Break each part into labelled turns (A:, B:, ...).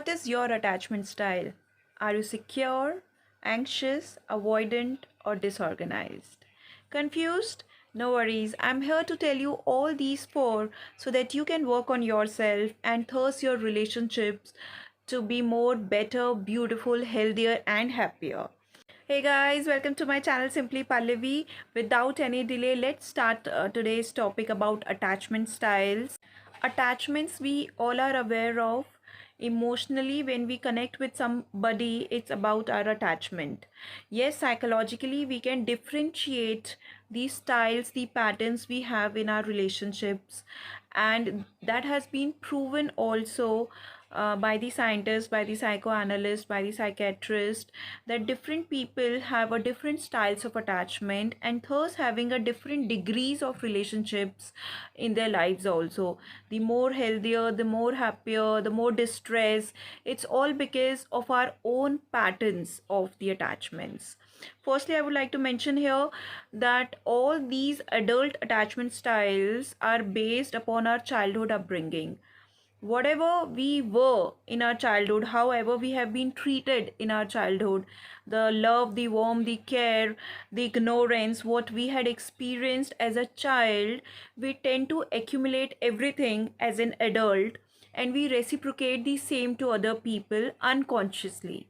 A: What is your attachment style? Are you secure, anxious, avoidant, or disorganized? Confused? No worries. I'm here to tell you all these four so that you can work on yourself and thus your relationships to be more better, beautiful, healthier, and happier. Hey guys, welcome to my channel Simply Pallavi. Without any delay, let's start today's topic about attachment styles. Attachments we all are aware of. Emotionally, when we connect with somebody, it's about our attachment. Yes, psychologically, we can differentiate the styles, the patterns we have in our relationships, and that has been proven also by the scientists, by the psychoanalyst, by the psychiatrist, that different people have a different styles of attachment and thus having a different degrees of relationships in their lives also. The more healthier, the more happier, the more distress. It's all because of our own patterns of the attachments. Firstly, I would like to mention here that all these adult attachment styles are based upon our childhood upbringing. Whatever we were in our childhood, however we have been treated in our childhood, the love, the warmth, the care, the ignorance, what we had experienced as a child, we tend to accumulate everything as an adult, and we reciprocate the same to other people unconsciously.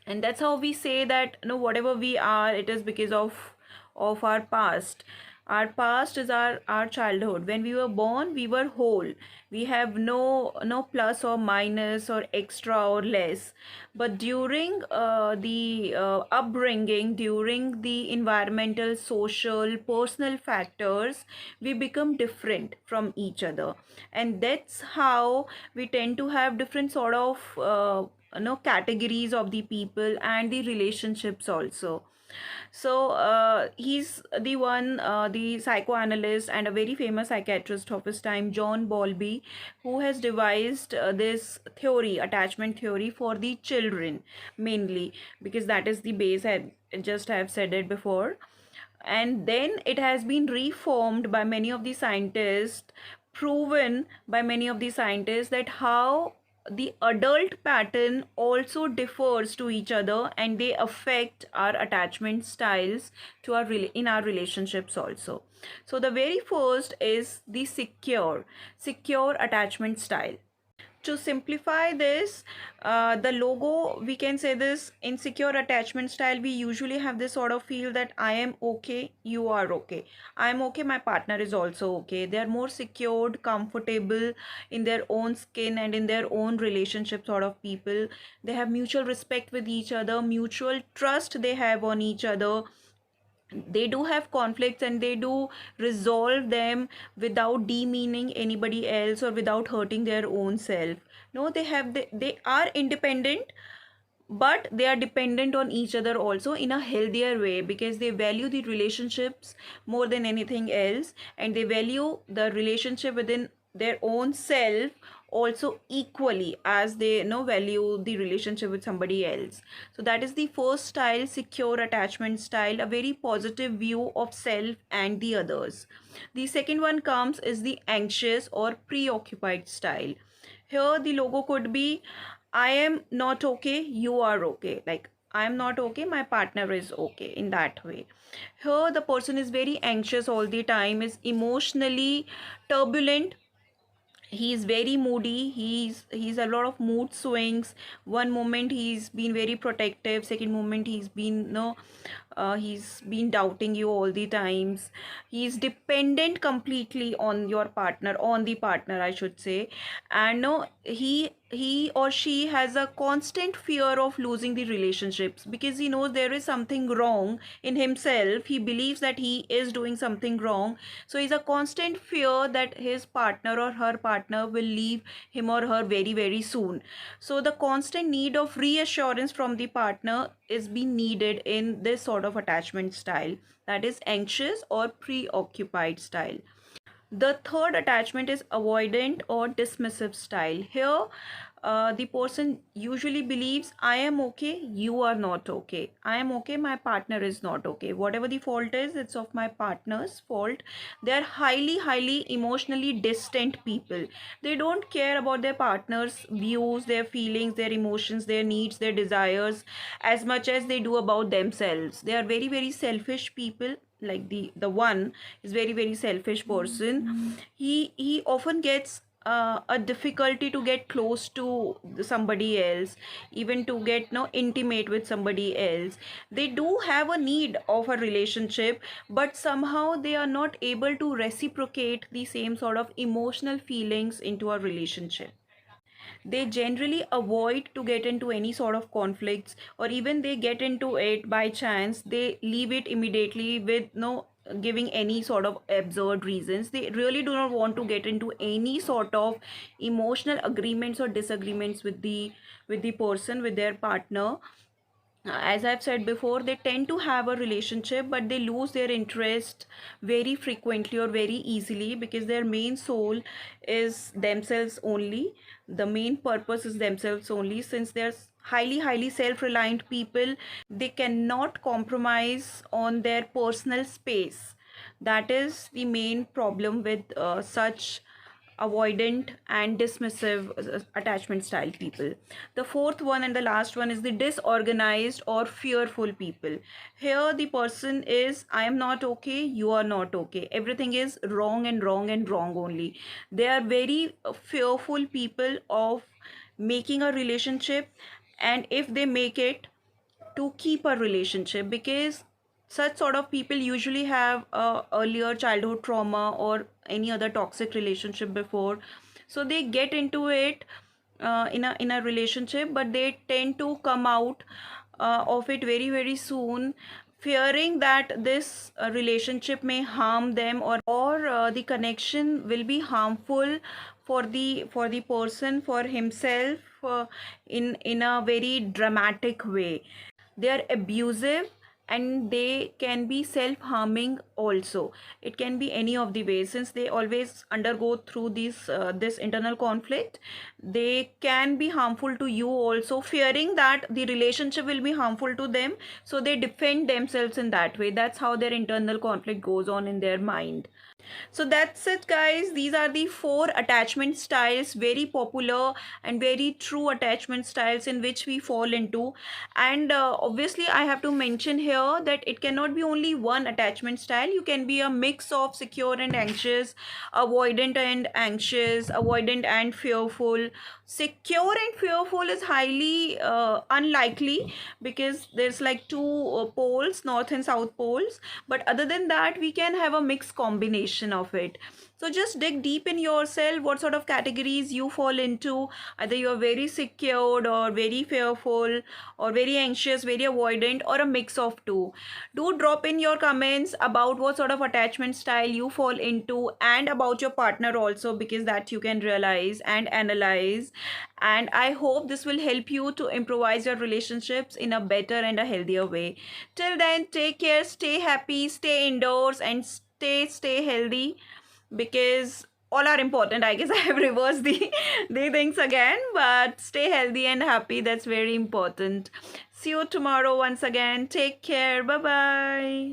A: And that's how we say that, whatever we are, it is because of our past. Our past is our childhood. When we were born, we were whole. We have no plus or minus or extra or less. But during the upbringing, during the environmental, social, personal factors, we become different from each other, and that's how we tend to have different sort of categories of the people and the relationships also. So he's the one, the psychoanalyst and a very famous psychiatrist of his time, John Bowlby, who has devised this theory, attachment theory, for the children mainly, because that is the base. I just have said it before, and then it has been reformed by many of the scientists, proven by many of the scientists, that how the adult pattern also differs to each other and they affect our attachment styles to in our relationships also. So the very first is the secure attachment style. To simplify this, the logo, we can say this: insecure attachment style, we usually have this sort of feel that I am okay, you are okay, I am okay, my partner is also okay. They are more secured, comfortable in their own skin and in their own relationship sort of people. They have mutual respect with each other, mutual trust they have on each other. They do have conflicts and they do resolve them without demeaning anybody else or without hurting their own self. No, they are independent, but they are dependent on each other also in a healthier way, because they value the relationships more than anything else, and they value the relationship within their own self also equally as they value the relationship with somebody else. So that is the first style, secure attachment style, a very positive view of self and the others. The second one comes is the anxious or preoccupied style. Here the logo could be I am not okay, you are okay. Like, I am not okay, my partner is okay, in that way. Here the person is very anxious all the time, is emotionally turbulent. He's very moody. He's a lot of mood swings. One moment he's been very protective, second moment he's been no he's been doubting you all the times. He's dependent completely on your partner, on the partner I should say. And no, he or she has a constant fear of losing the relationships, because he knows there is something wrong in himself. He believes that he is doing something wrong, so he's a constant fear that his partner or her partner will leave him or her very very soon. So the constant need of reassurance from the partner is being needed in this sort of attachment style, that is anxious or preoccupied style. The third attachment is avoidant or dismissive style. Here, the person usually believes, I am okay, you are not okay. I am okay, my partner is not okay. Whatever the fault is, it's of my partner's fault. They are highly, highly emotionally distant people. They don't care about their partner's views, their feelings, their emotions, their needs, their desires as much as they do about themselves. They are very, very selfish people. Like the one is very, very selfish person. He often gets a difficulty to get close to somebody else, even to get no intimate with somebody else. They do have a need of a relationship, but somehow they are not able to reciprocate the same sort of emotional feelings into a relationship. They generally avoid to get into any sort of conflicts, or even they get into it by chance, they leave it immediately with no giving any sort of absurd reasons. They really do not want to get into any sort of emotional agreements or disagreements with the person, with their partner. As I've said before, they tend to have a relationship, but they lose their interest very frequently or very easily, because their main soul is themselves only. The main purpose is themselves only. Since they're highly, highly self reliant people, they cannot compromise on their personal space. That is the main problem with such avoidant and dismissive attachment style people. The fourth one and the last one is the disorganized or fearful people. Here the person is, I am not okay, you are not okay, everything is wrong and wrong and wrong only. They are very fearful people of making a relationship, and if they make it, to keep a relationship, because such sort of people usually have earlier childhood trauma or any other toxic relationship before, so they get into it in a relationship, but they tend to come out of it very, very soon, fearing that this relationship may harm them, or the connection will be harmful for the person, for himself, in a very dramatic way. They are abusive, and they can be self-harming also. It can be any of the ways. Since they always undergo through this internal conflict, they can be harmful to you also, fearing that the relationship will be harmful to them, so they defend themselves in that way. That's how their internal conflict goes on in their mind. So that's it, guys. These are the four attachment styles, very popular and very true attachment styles in which we fall into. And obviously I have to mention here that it cannot be only one attachment style. You can be a mix of secure and anxious, avoidant and anxious, avoidant and fearful. Secure and fearful is highly unlikely, because there's like two poles, north and south poles. But other than that, we can have a mixed combination of it. So just dig deep in yourself what sort of categories you fall into. Either you are very secured, or very fearful, or very anxious, very avoidant, or a mix of two. Do drop in your comments about what sort of attachment style you fall into, and about your partner also, because that you can realize and analyze. And I hope this will help you to improvise your relationships in a better and a healthier way. Till then, take care, stay happy, stay indoors, and stay healthy, because all are important. I guess I have reversed the things again, but stay healthy and happy, that's very important. See you tomorrow once again. Take care. Bye bye.